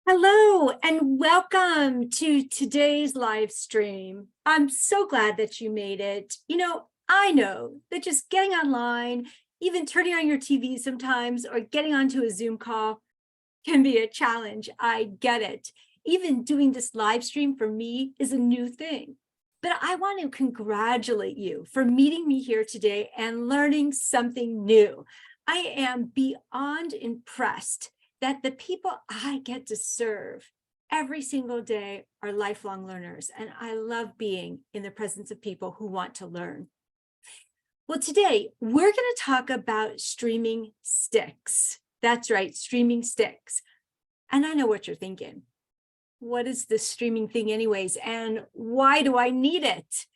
Hello and welcome to today's live stream. I'm so glad that you made it. I know that just getting online, even turning on your TV sometimes, or getting onto a Zoom call can be a challenge. I get it. Even doing this live stream for me is a new thing. But I want to congratulate you for meeting me here today and learning something new. I am beyond impressed that the people I get to serve every single day are lifelong learners, and I love being in the presence of people who want to learn. Well, today we're going to talk about streaming sticks. That's right, streaming sticks. And I know what you're thinking. What is this streaming thing anyways? And why do I need it?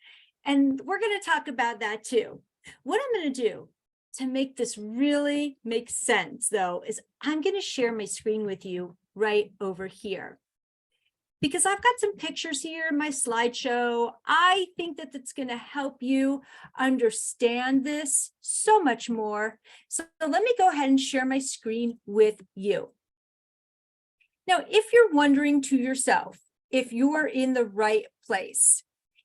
And we're going to talk about that too. What I'm going to do to make this really make sense, though, is I'm going to share my screen with you right over here. Because I've got some pictures here in my slideshow. I think that that's going to help you understand this so much more. So let me go ahead and share my screen with you. Now, if you're wondering to yourself if you are in the right place,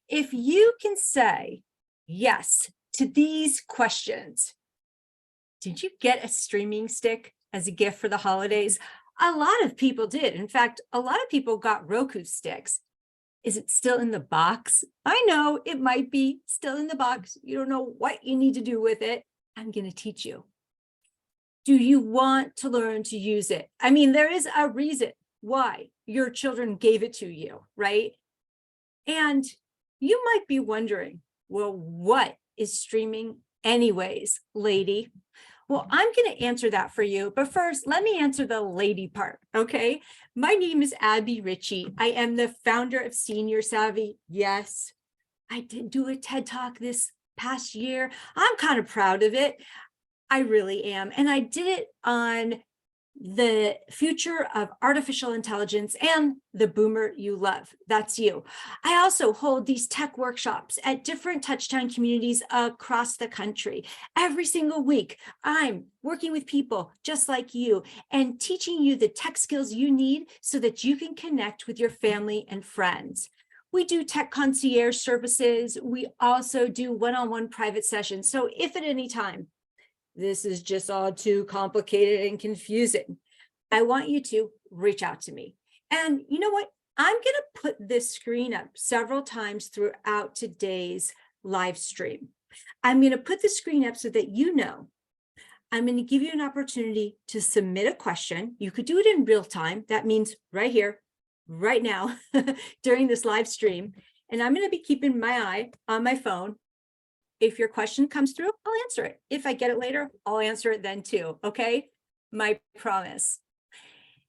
if you can say yes to these questions, did you get a streaming stick as a gift for the holidays? A lot of people did. In fact, a lot of people got Roku sticks. Is it still in the box? I know it might be still in the box. You don't know what you need to do with it. I'm going to teach you. Do you want to learn to use it? I mean, there is a reason why your children gave it to you, right? And you might be wondering, well, what is streaming anyways, lady? Well, I'm going to answer that for you. But first, let me answer the lady part, okay? My name is Abby Ritchie. I am the founder of Senior Savvy. Yes, I did do a TED Talk this past year. I'm kind of proud of it. I really am. And I did it on the future of artificial intelligence and the boomer you love. That's you. I also hold these tech workshops at different Touchdown communities across the country. Every single week, I'm working with people just like you and teaching you the tech skills you need so that you can connect with your family and friends. We do tech concierge services. We also do one-on-one private sessions. So if at any time this is just all too complicated and confusing, I want you to reach out to me. And you know what? I'm going to put this screen up several times throughout today's live stream. I'm going to put the screen up so that you know I'm going to give you an opportunity to submit a question. You could do it in real time. That means right here, right now, during this live stream. And I'm going to be keeping my eye on my phone. If your question comes through, I'll answer it. If I get it later, I'll answer it then too, okay? My promise.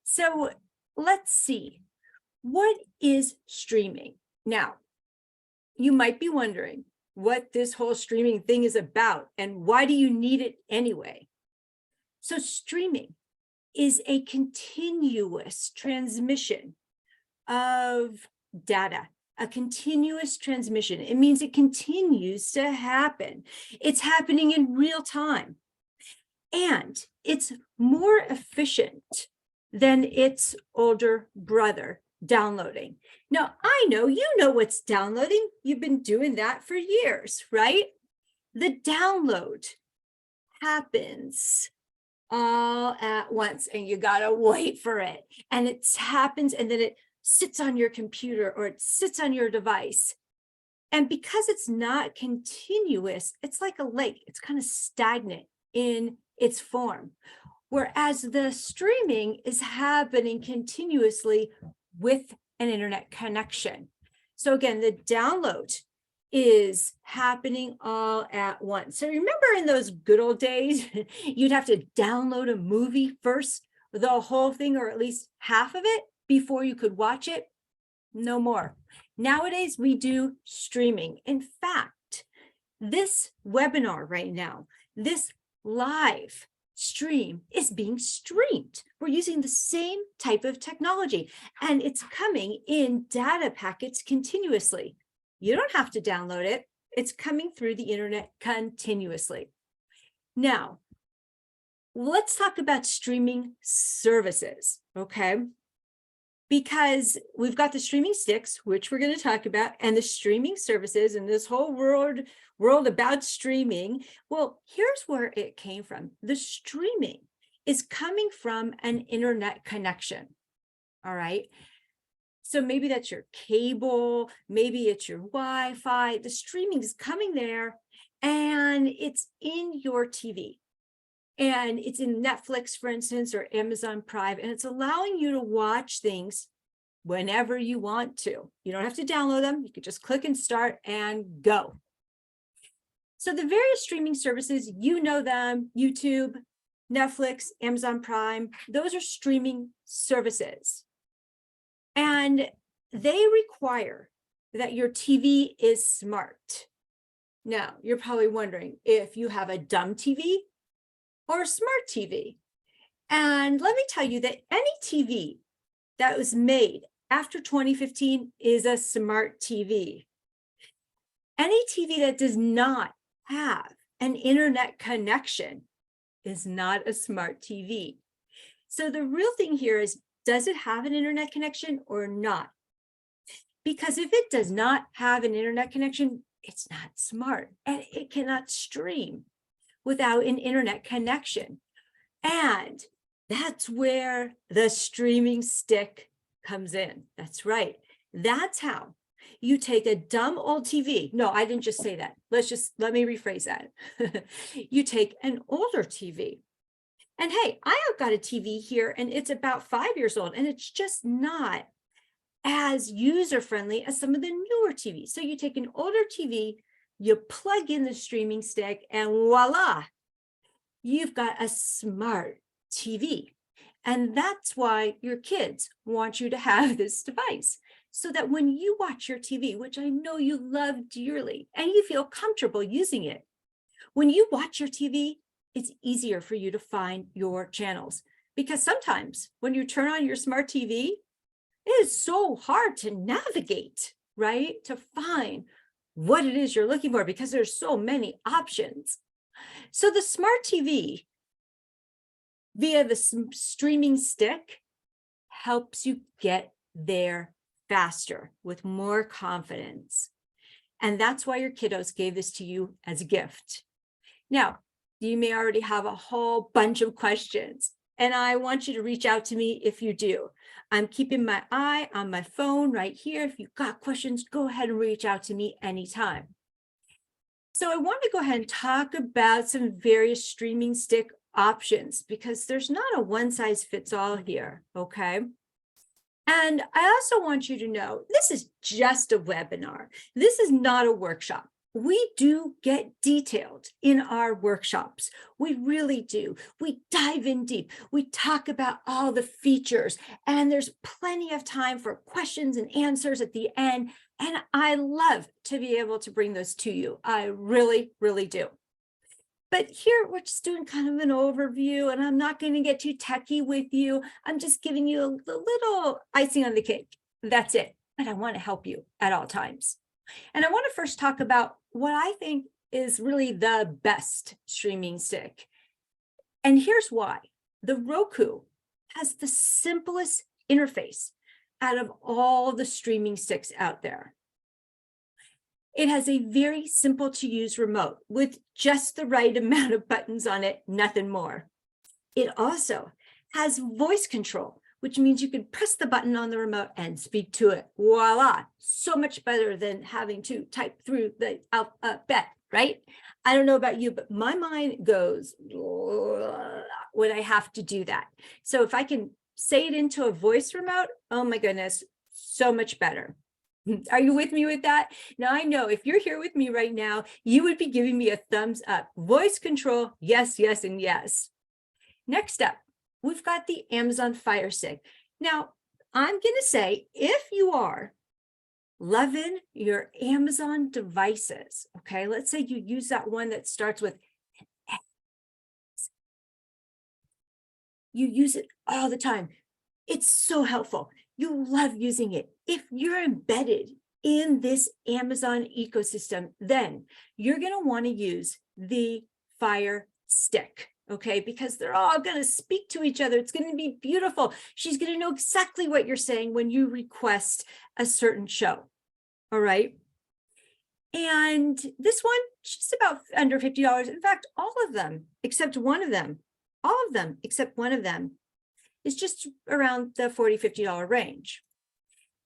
So let's see, what is streaming? Now, you might be wondering what this whole streaming thing is about and why do you need it anyway? So streaming is a continuous transmission of data. A continuous transmission. It means it continues to happen. It's happening in real time. And it's more efficient than its older brother, downloading. Now, I know you know what's downloading. You've been doing that for years, right? The download happens all at once and you gotta wait for it. And it happens and then it sits on your computer or it sits on your device. And because it's not continuous, it's like a lake. It's kind of stagnant in its form. Whereas the streaming is happening continuously with an internet connection. So again, the download is happening all at once. So remember in those good old days, you'd have to download a movie first, the whole thing, or at least half of it before you could watch it? No more. Nowadays, we do streaming. In fact, this webinar right now, this live stream is being streamed. We're using the same type of technology and it's coming in data packets continuously. You don't have to download it. It's coming through the internet continuously. Now, let's talk about streaming services, okay? because we've got the streaming sticks, which we're going to talk about, and the streaming services and this whole world about streaming. Well, here's where it came from. The streaming is coming from an internet connection. All right. So maybe that's your cable, maybe it's your Wi-Fi. The streaming is coming there and it's in your TV. And it's in Netflix, for instance, or Amazon Prime, and it's allowing you to watch things whenever you want to. You don't have to download them. You can just click and start and go. So the various streaming services, you know them, YouTube, Netflix, Amazon Prime, those are streaming services. And they require that your TV is smart. Now, you're probably wondering if you have a dumb TV or a smart TV. And let me tell you that any TV that was made after 2015 is a smart TV. Any TV that does not have an internet connection is not a smart TV. So the real thing here is, does it have an internet connection or not? Because if it does not have an internet connection, it's not smart and it cannot stream without an internet connection. And that's where the streaming stick comes in. That's right. That's how you take a dumb old TV. No, I didn't just say that. Let me rephrase that. You take an older TV. And hey, I have got a TV here and it's about 5 years old and it's just not as user-friendly as some of the newer TVs. So you take an older TV, you plug in the streaming stick, and voila, you've got a smart TV. And that's why your kids want you to have this device, so that when you watch your TV, which I know you love dearly, and you feel comfortable using it, when you watch your TV, it's easier for you to find your channels. Because sometimes when you turn on your smart TV, it is so hard to navigate, right? To find what it is you're looking for because there's so many options. So the smart TV via the streaming stick helps you get there faster with more confidence. And that's why your kiddos gave this to you as a gift. Now, you may already have a whole bunch of questions, and I want you to reach out to me if you do. I'm keeping my eye on my phone right here. If you've got questions, go ahead and reach out to me anytime. So I want to go ahead and talk about some various streaming stick options because there's not a one size fits all here, okay? And I also want you to know, this is just a webinar. This is not a workshop. We do get detailed in our workshops. We really do. We dive in deep. We talk about all the features, and there's plenty of time for questions and answers at the end. And I love to be able to bring those to you. I really, really do. But here we're just doing kind of an overview, and I'm not going to get too techy with you. I'm just giving you a little icing on the cake. That's it. But I want to help you at all times. And I want to first talk about what I think is really the best streaming stick. And here's why. The Roku has the simplest interface out of all the streaming sticks out there. It has a very simple to use remote with just the right amount of buttons on it, nothing more. It also has voice control, which means you can press the button on the remote and speak to it. Voila, so much better than having to type through the alphabet, right? I don't know about you, but my mind goes when I have to do that. So if I can say it into a voice remote, oh my goodness, so much better. Are you with me with that? Now, I know if you're here with me right now, you would be giving me a thumbs up. Voice control, yes, yes, and yes. Next up, we've got the Amazon Fire Stick. Now, I'm going to say, if you are loving your Amazon devices, okay, let's say you use that one that starts with an X. You use it all the time. It's so helpful. You love using it. If you're embedded in this Amazon ecosystem, then you're going to want to use the Fire Stick. okay? Because they're all going to speak to each other. It's going to be beautiful. She's going to know exactly what you're saying when you request a certain show, all right? And this one, just about under $50. In fact, all of them, except one of them, all of them, except one of them, is just around the $40, $50 range.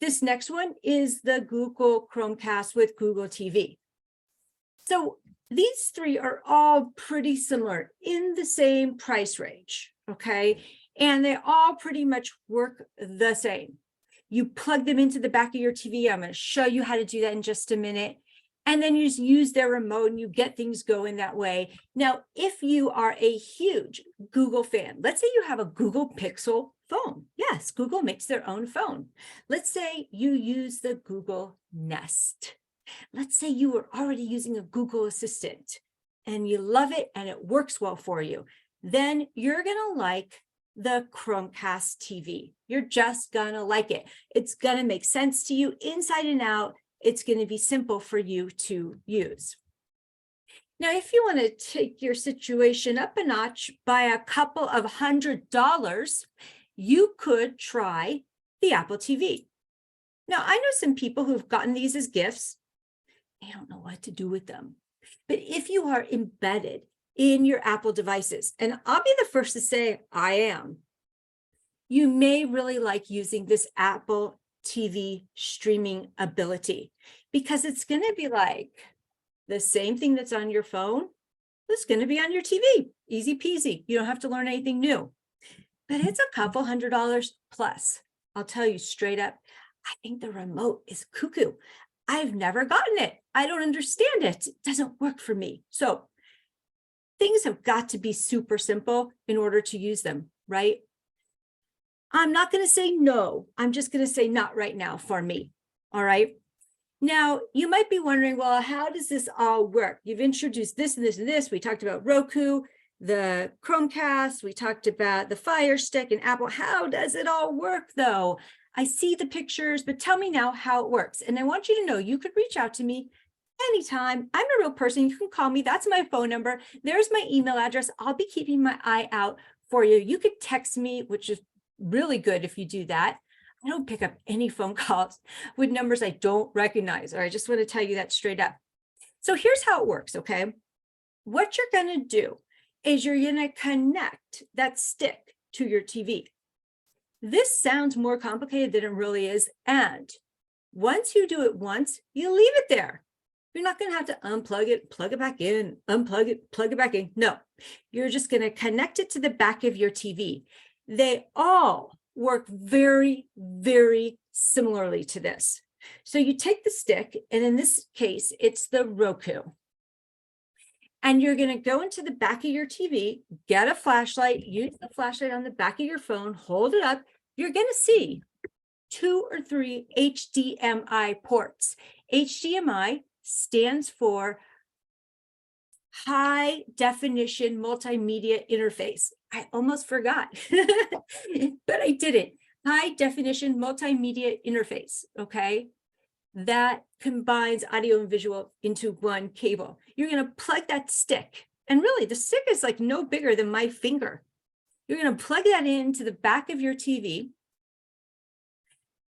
This next one is the Google Chromecast with Google TV. So these three are all pretty similar in the same price range, okay? And they all pretty much work the same. You plug them into the back of your TV. I'm going to show you how to do that in just a minute. And then you just use their remote and you get things going that way. Now, if you are a huge Google fan, let's say you have a Google Pixel phone. Yes, Google makes their own phone. Let's say you use the Google Nest. Let's say you were already using a Google Assistant and you love it and it works well for you. Then you're going to like the Chromecast TV. You're just going to like it. It's going to make sense to you inside and out. It's going to be simple for you to use. Now, if you want to take your situation up a notch by a couple of $100s, you could try the Apple TV. Now, I know some people who've gotten these as gifts. They don't know what to do with them. But if you are embedded in your Apple devices, and I'll be the first to say I am, you may really like using this Apple TV streaming ability, because it's going to be like the same thing that's on your phone. It's going to be on your TV. Easy peasy. You don't have to learn anything new. But it's a couple $100 plus. I'll tell you straight up, I think the remote is cuckoo. I've never gotten it. I don't understand it. It doesn't work for me. So things have got to be super simple in order to use them, right? I'm not going to say no. I'm just going to say not right now for me. All right. Now, you might be wondering, well, how does this all work? You've introduced this and this and this. We talked about Roku, the Chromecast. We talked about the Fire Stick and Apple. How does it all work, though? I see the pictures, but tell me now how it works. And I want you to know you could reach out to me anytime. I'm a real person. You can call me. That's my phone number. There's my email address. I'll be keeping my eye out for you. You could text me, which is really good if you do that. I don't pick up any phone calls with numbers I don't recognize, or I just want to tell you that straight up. So here's how it works, okay? What you're going to do is you're going to connect that stick to your TV. This sounds more complicated than it really is. And once you do it once, you leave it there. You're not going to have to unplug it, plug it back in, unplug it, plug it back in. No, you're just going to connect it to the back of your TV. They all work very, very similarly to this. So you take the stick, and in this case, it's the Roku. And you're going to go into the back of your TV, get a flashlight, use the flashlight on the back of your phone, hold it up. You're going to see 2 or 3 HDMI ports. HDMI stands for high definition multimedia interface. I almost forgot, but I didn't. High definition multimedia interface, okay? That combines audio and visual into one cable. You're going to plug that stick, and really the stick is like no bigger than my finger. You're going to plug that into the back of your TV.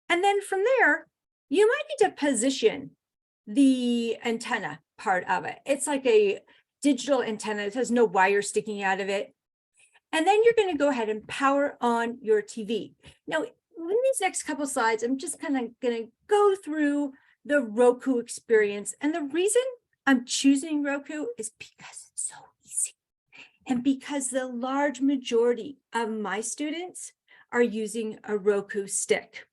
And then from there, you might need to position the antenna part of it. It's like a digital antenna. It has no wire sticking out of it. And then you're going to go ahead and power on your TV. Now, in these next couple slides, I'm just kind of going to go through the Roku experience. And the reason I'm choosing Roku is because it's so easy. And because the large majority of my students are using a Roku stick.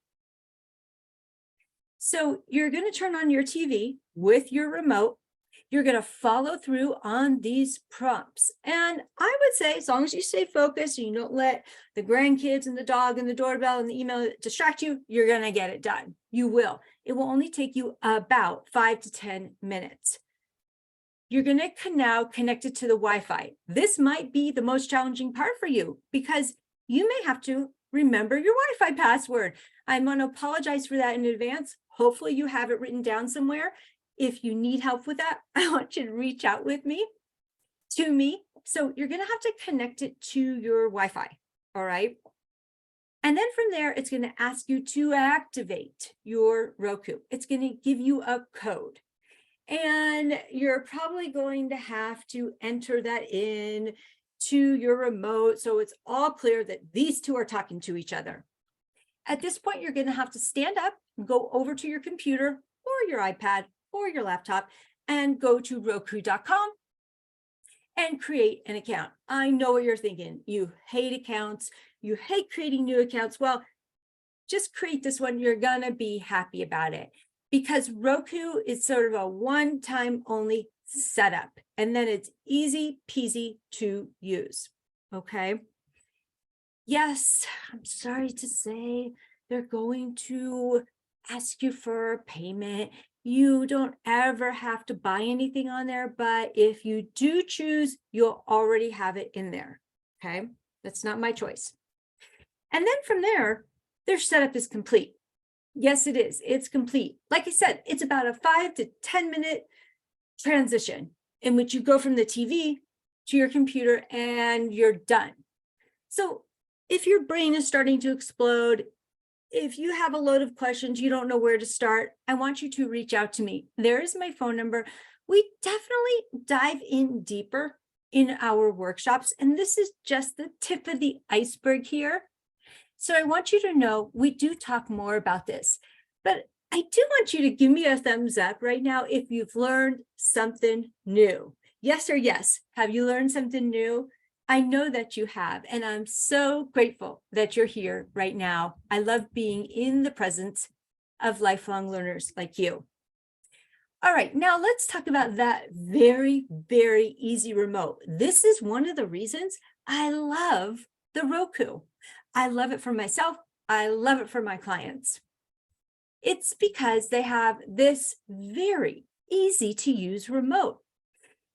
So you're going to turn on your TV with your remote. You're going to follow through on these prompts. And I would say, as long as you stay focused and you don't let the grandkids and the dog and the doorbell and the email distract you, you're going to get it done. You will. It will only take you about 5 to 10 minutes. You're going to now connect it to the Wi-Fi. This might be the most challenging part for you because you may have to remember your Wi-Fi password. I'm going to apologize for that in advance. Hopefully you have it written down somewhere. If you need help with that, I want you to reach out to me, So you're going to have to connect it to your Wi-Fi. All right. And then from there, it's going to ask you to activate your Roku. It's going to give you a code. And you're probably going to have to enter that in to your remote. So it's all clear that these two are talking to each other. At this point, you're going to have to stand up, go over to your computer or your iPad or your laptop and go to Roku.com and create an account. I know what you're thinking. You hate accounts. You hate creating new accounts. Well, just create this one. You're going to be happy about it because Roku is sort of a one-time only setup. And then it's easy peasy to use. Okay. Yes, I'm sorry to say they're going to ask you for payment. You don't ever have to buy anything on there, but if you do choose, you'll already have it in there. Okay, that's not my choice. And then from there, their setup is complete. Yes, it is. It's complete. Like I said, it's about a 5 to 10 minute transition in which you go from the TV to your computer and you're done. So if your brain is starting to explode, if you have a load of questions, you don't know where to start, I want you to reach out to me. There is my phone number. We definitely dive in deeper in our workshops, and this is just the tip of the iceberg here. So I want you to know we do talk more about this, but I do want you to give me a thumbs up right now if you've learned something new. Yes or yes. Have you learned something new? I know that you have, and I'm so grateful that you're here right now. I love being in the presence of lifelong learners like you. All right, now let's talk about that very, very easy remote. This is one of the reasons I love the Roku. I love it for myself. I love it for my clients. It's because they have this very easy to use remote.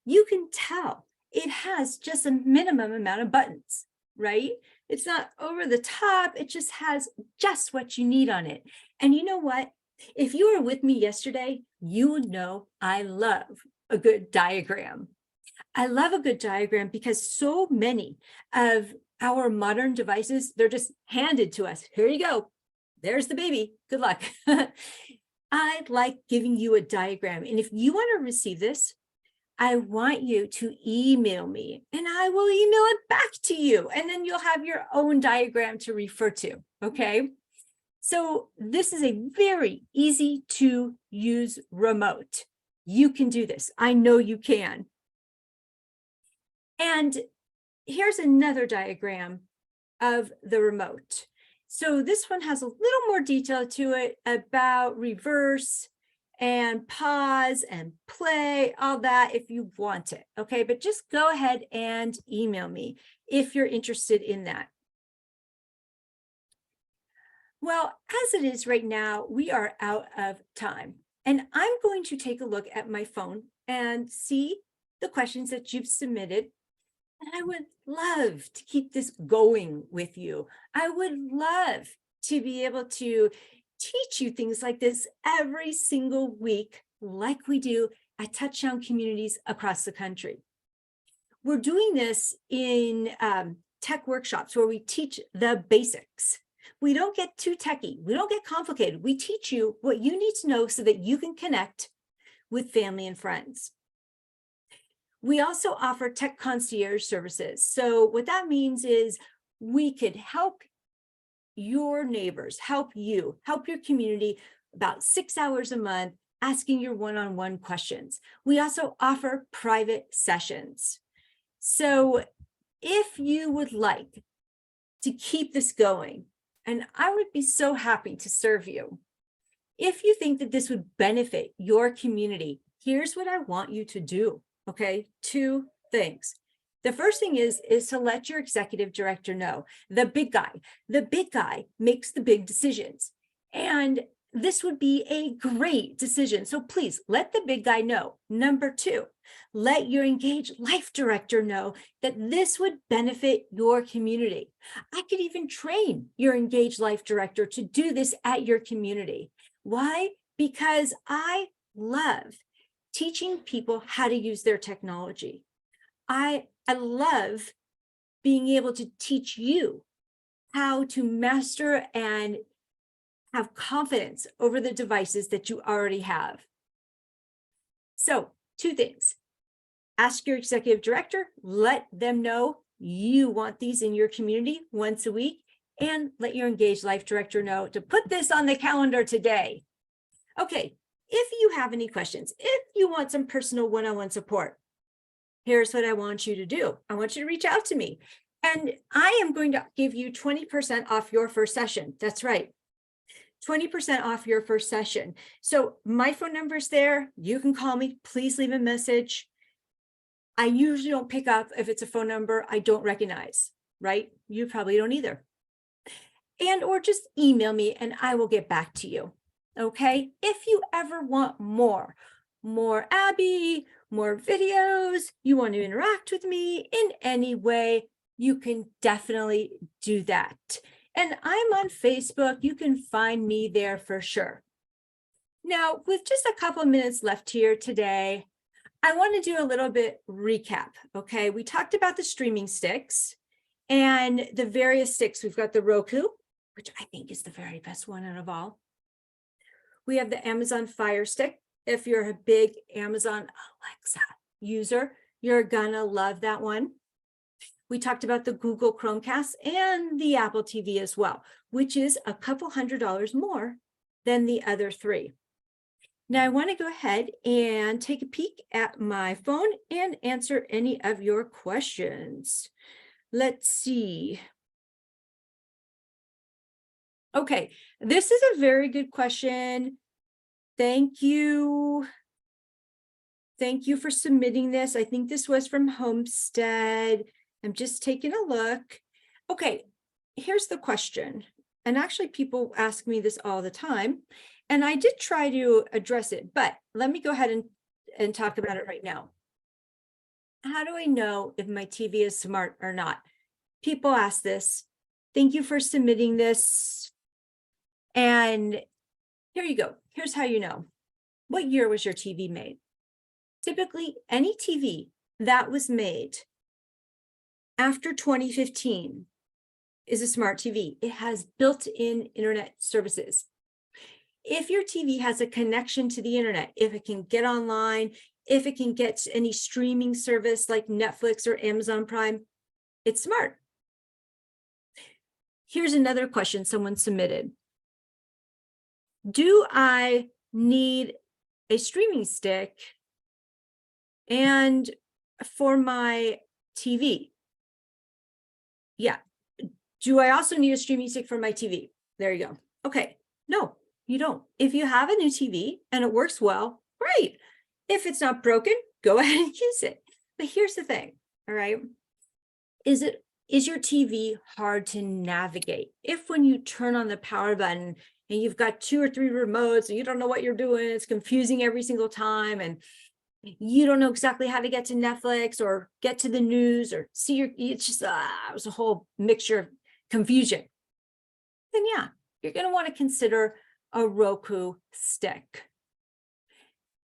You can tell it has just a minimum amount of buttons, right? It's not over the top. It just has just what you need on it. And you know what? If you were with me yesterday, you would know I love a good diagram. I love a good diagram because so many of our modern devices, they're just handed to us. Here you go. There's the baby. Good luck. I like giving you a diagram. And if you want to receive this, I want you to email me and I will email it back to you. And then you'll have your own diagram to refer to. Okay. So this is a very easy to use remote. You can do this. I know you can. And here's another diagram of the remote. So this one has a little more detail to it about reverse and pause and play, all that if you want it, okay? But just go ahead and email me if you're interested in that. Well, as it is right now, we are out of time. And I'm going to take a look at my phone and see the questions that you've submitted. And I would love to keep this going with you. I would love to be able to teach you things like this every single week, like we do at Touchdown communities across the country. We're doing this in tech workshops where we teach the basics. We don't get too techy. We don't get complicated. We teach you what you need to know so that you can connect with family and friends. We also offer tech concierge services. So what that means is we could help your neighbors, help you, help your community about 6 hours a month, asking your one-on-one questions. We also offer private sessions. So if you would like to keep this going, and I would be so happy to serve you, if you think that this would benefit your community, here's what I want you to do, okay? 2 things. The first thing is to let your executive director know, the big guy. The big guy makes the big decisions. And this would be a great decision. So please let the big guy know. Number 2, let your Engage Life director know that this would benefit your community. I could even train your Engage Life director to do this at your community. Why? Because I love teaching people how to use their technology. I love being able to teach you how to master and have confidence over the devices that you already have. So 2 things. Ask your executive director, let them know you want these in your community once a week, and let your Engage Life director know to put this on the calendar today. Okay, if you have any questions, if you want some personal one-on-one support, here's what I want you to do. I want you to reach out to me, and I am going to give you 20% off your first session. That's right. 20% off your first session. So my phone number is there. You can call me. Please leave a message. I usually don't pick up if it's a phone number I don't recognize, right? You probably don't either. And or just email me and I will get back to you. Okay. If you ever want more Abby, more videos, you want to interact with me in any way, you can definitely do that. And I'm on Facebook. You can find me there for sure. Now, with just a couple of minutes left here today, I want to do a little bit recap. Okay. We talked about the streaming sticks and the various sticks. We've got the Roku, which I think is the very best one out of all. We have the Amazon Fire Stick. If you're a big Amazon Alexa user, you're gonna love that one. We talked about the Google Chromecast and the Apple TV as well, which is a couple $100 more than the other 3. Now I want to go ahead and take a peek at my phone and answer any of your questions. Let's see. Okay, this is a very good question. Thank you. Thank you for submitting this. I think this was from Homestead. I'm just taking a look. Okay, here's the question. And actually people ask me this all the time. And I did try to address it, but let me go ahead and talk about it right now. How do I know if my TV is smart or not? People ask this. Thank you for submitting this. And here you go. Here's how you know. What year was your TV made? Typically, any TV that was made after 2015 is a smart TV. It has built-in internet services. If your TV has a connection to the internet, if it can get online, if it can get any streaming service like Netflix or Amazon Prime, it's smart. Here's another question someone submitted. Do I need a streaming stick and for my TV? Yeah. Do I also need a streaming stick for my TV? There you go. Okay. No, you don't. If you have a new TV and it works well, great. If it's not broken, go ahead and use it. But here's the thing, all right? Is your TV hard to navigate? If when you turn on the power button and you've got 2 or 3 remotes and you don't know what you're doing, it's confusing every single time, and you don't know exactly how to get to Netflix or get to the news or see it's just, it was a whole mixture of confusion. Then yeah, you're going to want to consider a Roku stick.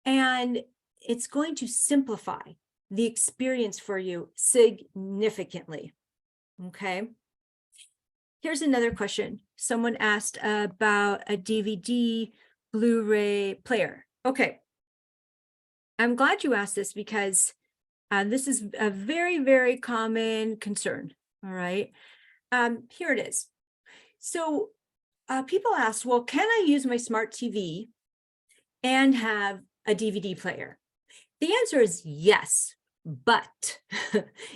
And it's going to simplify the experience for you significantly. Okay. Here's another question. Someone asked about a DVD Blu-ray player. Okay. I'm glad you asked this because this is a very, very common concern. All right. Here it is. So people ask, well, can I use my smart TV and have a DVD player? The answer is yes, but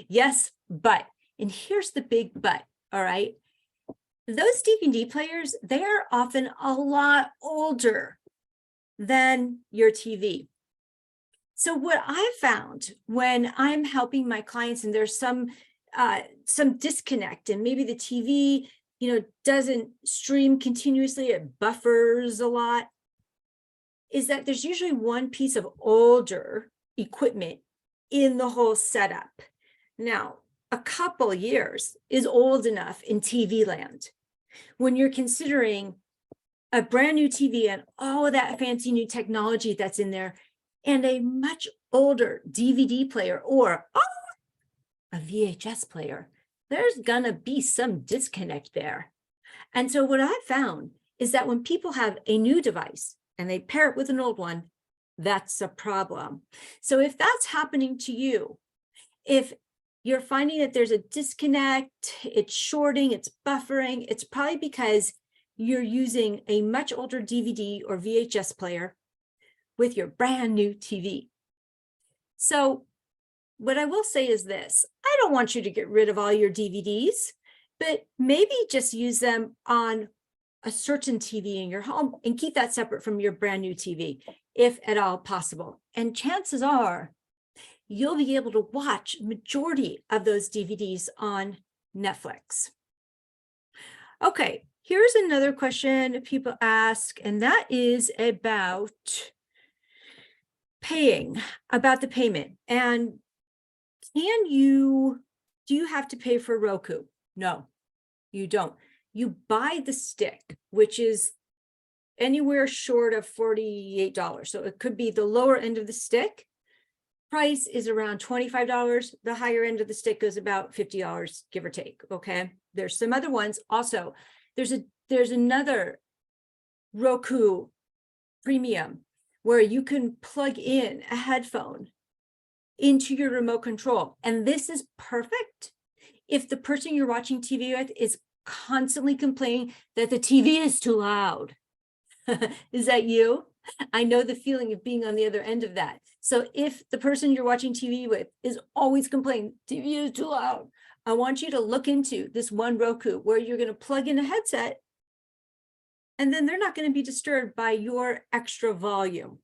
yes, but, and here's the big but, all right? Those DVD players, they are often a lot older than your TV. So what I found when I'm helping my clients and there's some disconnect and maybe the TV, doesn't stream continuously, it buffers a lot, is that there's usually one piece of older equipment in the whole setup. Now, a couple years is old enough in TV land. When you're considering a brand new TV and all of that fancy new technology that's in there, and a much older DVD player, or, oh, a VHS player, there's gonna be some disconnect there. And so what I found is that when people have a new device and they pair it with an old one, that's a problem. So if that's happening to you, if you're finding that there's a disconnect, it's shorting, it's buffering, it's probably because you're using a much older DVD or VHS player with your brand new TV. So what I will say is this: I don't want you to get rid of all your DVDs, but maybe just use them on a certain TV in your home and keep that separate from your brand new TV, if at all possible. And chances are you'll be able to watch majority of those DVDs on Netflix. Okay, here's another question people ask, and that is about about the payment. And do you have to pay for Roku? No, you don't. You buy the stick, which is anywhere short of $48. So it could be the lower end of the stick. Price is around $25. The higher end of the stick goes about $50, give or take. Okay. There's some other ones. Also, there's another Roku Premium where you can plug in a headphone into your remote control. And this is perfect if the person you're watching TV with is constantly complaining that the TV is too loud. Is that you? I know the feeling of being on the other end of that. So if the person you're watching TV with is always complaining, TV is too loud, I want you to look into this one Roku where you're going to plug in a headset, and then they're not going to be disturbed by your extra volume.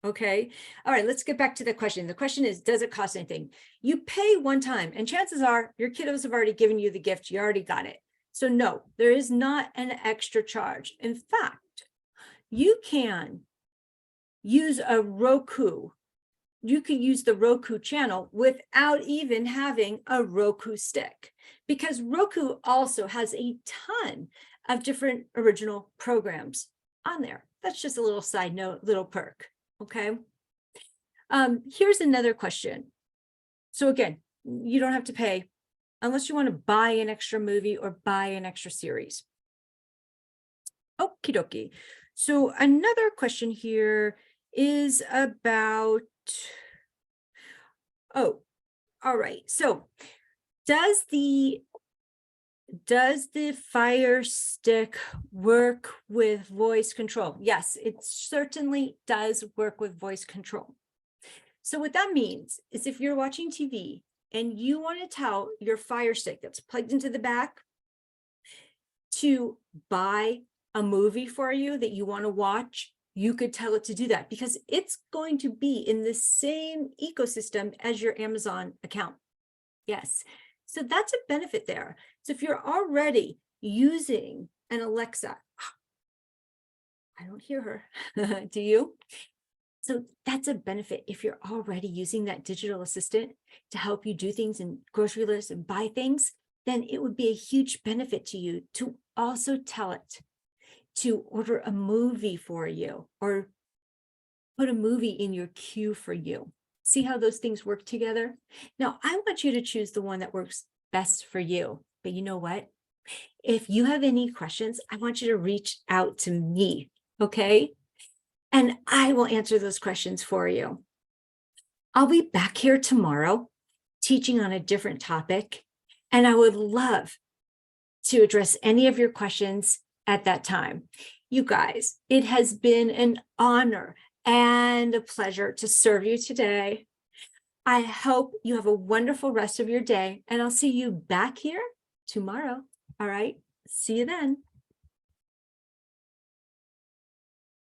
Okay. All right, let's get back to the question. The question is, does it cost anything? You pay one time, and chances are your kiddos have already given you the gift. You already got it. So no, there is not an extra charge. In fact, you can use a Roku. You can use the Roku channel without even having a Roku stick, because Roku also has a ton of different original programs on there. That's just a little side note, little perk. Okay. Here's another question. So again, you don't have to pay unless you want to buy an extra movie or buy an extra series. Okie dokie. So another question here is about, oh, all right. So does the Fire Stick work with voice control? Yes, it certainly does work with voice control. So what that means is if you're watching TV and you want to tell your Fire Stick that's plugged into the back to buy a movie for you that you want to watch, you could tell it to do that because it's going to be in the same ecosystem as your Amazon account. Yes. So that's a benefit there. So if you're already using an Alexa, I don't hear her. Do you? So that's a benefit if you're already using that digital assistant to help you do things and grocery lists and buy things, then it would be a huge benefit to you to also tell it to order a movie for you or put a movie in your queue for you. See how those things work together? Now, I want you to choose the one that works best for you. But you know what? If you have any questions, I want you to reach out to me, okay? And I will answer those questions for you. I'll be back here tomorrow teaching on a different topic, and I would love to address any of your questions at that time. You guys, it has been an honor and a pleasure to serve you today. I hope you have a wonderful rest of your day, and I'll see you back here tomorrow. All right, see you then.